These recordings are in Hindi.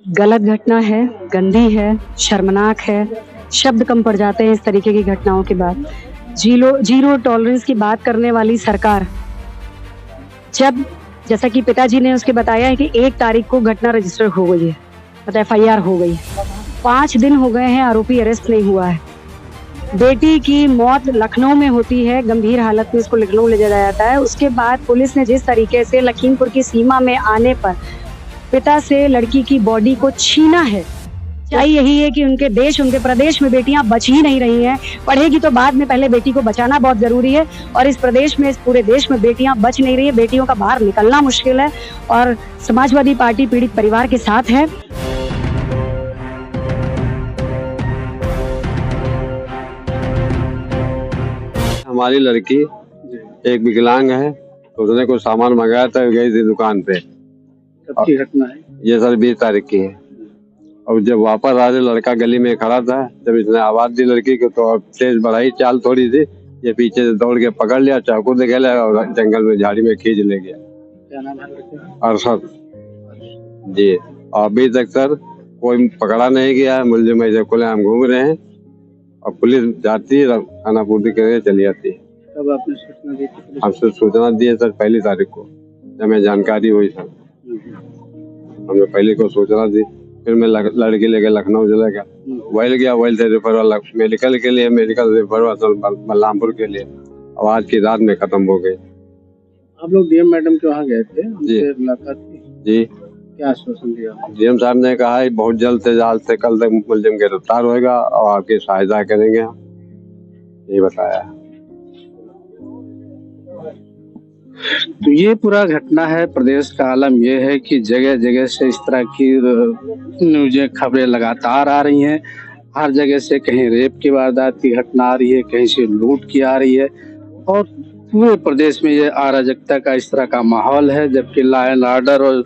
गलत घटना है, गंदी है, शर्मनाक है, शब्द कम पड़ जाते हैं इस तरीके की घटनाओं के बाद। जीरो टॉलरेंस की बात करने वाली सरकार, जब जैसा कि पिताजी ने उसके बताया है कि 1 तारीख को घटना रजिस्टर हो गई है, मतलब FIR हो गई है। 5 दिन हो गए हैं, आरोपी अरेस्ट नहीं हुआ है। बेटी की मौत लखनऊ में होती है, गंभीर हालत में इसको लखनऊ ले जाया जाता है। उसके बाद पुलिस ने जिस तरीके से लखीमपुर की सीमा में आने पर पिता से लड़की की बॉडी को छीना है, सच्चाई यही है कि उनके देश, उनके प्रदेश में बेटियां बच ही नहीं रही हैं। पढ़ेगी तो बाद में, पहले बेटी को बचाना बहुत जरूरी है। और इस प्रदेश में, इस पूरे देश में बेटियां बच नहीं रही है, बेटियों का बाहर निकलना मुश्किल है। और समाजवादी पार्टी पीड़ित परिवार के साथ है। हमारी लड़की एक विकलांग है, तो उसने कुछ सामान मंगाया था, गई थी दुकान पे। कब की घटना है ये सर 20 तारीख की है। और जब वापस आ रहे, लड़का गली में खड़ा था, जब इसने आवाज दी लड़की को, तो तेज बढ़ाई चाल थोड़ी सी, ये पीछे से दौड़ के पकड़ लिया, चाकू दिखा लिया और जंगल में झाड़ी में खींच ले गया। क्या नाम है लड़के का? अरशद जी। और अभी तक सर कोई पकड़ा नहीं गया है। मुलजिम ऐसे खुलेआम घूम रहे हैं और पुलिस जाती है, खाना पूर्ति करके चली जाती है। कब आपने सूचना दी थी? हमसे सूचना दी है सर 1 तारीख को, जब हमें जानकारी हुई सर। हमने पहले को सूचना दी, फिर मैं लड़की लेके लखनऊ चला गया। वही गया, वही से रेफर वाला मेडिकल के लिए, मेडिकल रेफर वाला बलरामपुर के लिए। और आज की रात में खत्म हो गई। आप लोग DM मैडम के वहाँ गए थे, जी मुलाकात की? जी। क्या आश्वासन दिया? DM साहब ने कहा है बहुत जल्द से कल तक मुलजिम गिरफ्तार होगा और आपकी सहायता करेंगे, ये बताया। तो ये पूरा घटना है। प्रदेश का आलम ये है कि जगह जगह से इस तरह की न्यूज़ें, खबरें लगातार आ रही हैं। हर जगह से कहीं रेप की वारदात की घटना आ रही है, कहीं से लूट की आ रही है। और पूरे प्रदेश में ये अराजकता का इस तरह का माहौल है। जबकि लॉ एंड ऑर्डर और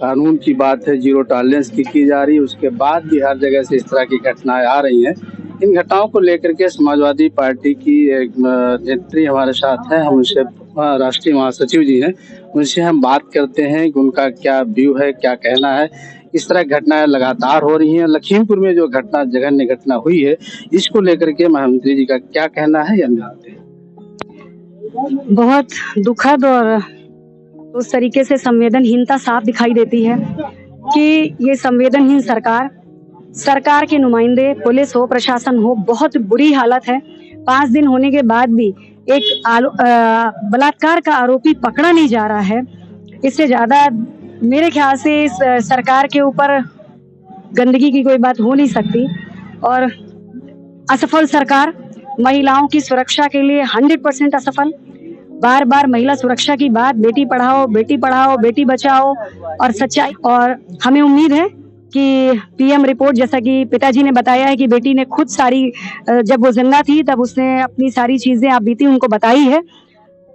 कानून की बात है, जीरो टॉलरेंस की जा रही है, उसके बाद भी हर जगह से इस तरह की घटनाएं आ रही हैं। इन घटनाओं को लेकर के समाजवादी पार्टी की एक नेत्री हमारे साथ है, हम उनसे, राष्ट्रीय महासचिव जी हैं, उनसे हम बात करते हैं कि उनका क्या व्यू है, क्या कहना है। इस तरह घटनाएं लगातार हो रही हैं। लखीमपुर में जो घटना, जघन्य घटना हुई है, इसको लेकर के महामंत्री जी का क्या कहना है, हम जानते हैं। बहुत दुखद और उस तरीके से संवेदनहीनता साफ दिखाई देती है कि ये संवेदनहीन सरकार के नुमाइंदे, पुलिस हो, प्रशासन हो, बहुत बुरी हालत है। 5 दिन होने के बाद भी एक बलात्कार का आरोपी पकड़ा नहीं जा रहा है। इससे ज्यादा मेरे ख्याल से इस सरकार के ऊपर गंदगी की कोई बात हो नहीं सकती। और असफल सरकार, महिलाओं की सुरक्षा के लिए 100% असफल। बार बार महिला सुरक्षा की बात, बेटी पढ़ाओ, बेटी बचाओ, और सच्चाई। और हमें उम्मीद है कि PM रिपोर्ट, जैसा कि पिताजी ने बताया है कि बेटी ने खुद सारी, जब वो जिंदा थी तब उसने अपनी सारी चीजें आप बीती उनको बताई है।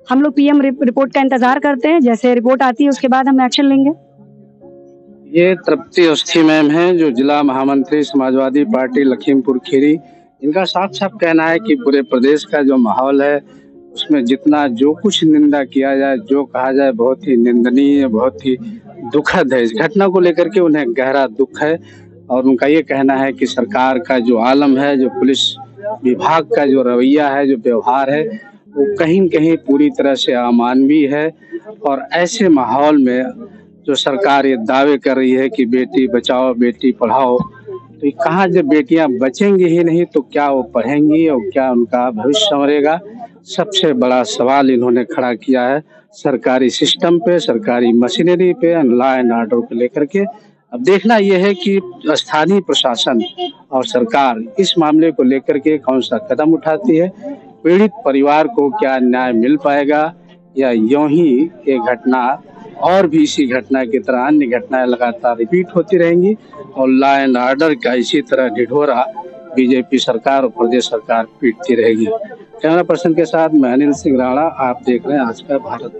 हम लोग PM रिपोर्ट का इंतजार करते हैं। जैसे रिपोर्ट आती है उसके बाद हम एक्शन लेंगे। ये तृप्ति अवस्थी मैम है, जो जिला महामंत्री समाजवादी पार्टी लखीमपुर खीरी। इनका साफ साफ कहना है कि पूरे प्रदेश का जो माहौल है, उसमें जितना जो कुछ निंदा किया जाए, जो कहा जाए, बहुत ही निंदनीय, बहुत ही दुखद है। इस घटना को लेकर के उन्हें गहरा दुख है। और उनका ये कहना है कि सरकार का जो आलम है, जो पुलिस विभाग का जो रवैया है, जो व्यवहार है, वो कहीं न कहीं पूरी तरह से अमानवीय है। और ऐसे माहौल में जो सरकार ये दावे कर रही है कि बेटी बचाओ, बेटी पढ़ाओ, तो कहाँ जब बेटियां बचेंगी ही नहीं तो क्या वो पढ़ेंगी और क्या उनका भविष्य संवरेगा? सबसे बड़ा सवाल इन्होंने खड़ा किया है सरकारी सिस्टम पे, सरकारी मशीनरी पे, लॉ एंड ऑर्डर को लेकर के। अब देखना यह है कि स्थानीय प्रशासन और सरकार इस मामले को लेकर के कौन सा कदम उठाती है। पीड़ित परिवार को क्या न्याय मिल पाएगा, या यूं ही ये घटना और भी इसी घटना की तरह अन्य घटनाएं लगातार रिपीट होती रहेंगी और लॉ एंड ऑर्डर का इसी तरह ढिढोरा बीजेपी सरकार और प्रदेश सरकार पीटती रहेगी। कैमरा पर्सन के साथ मैं अनिल सिंह राणा, आप देख रहे हैं आज का भारत।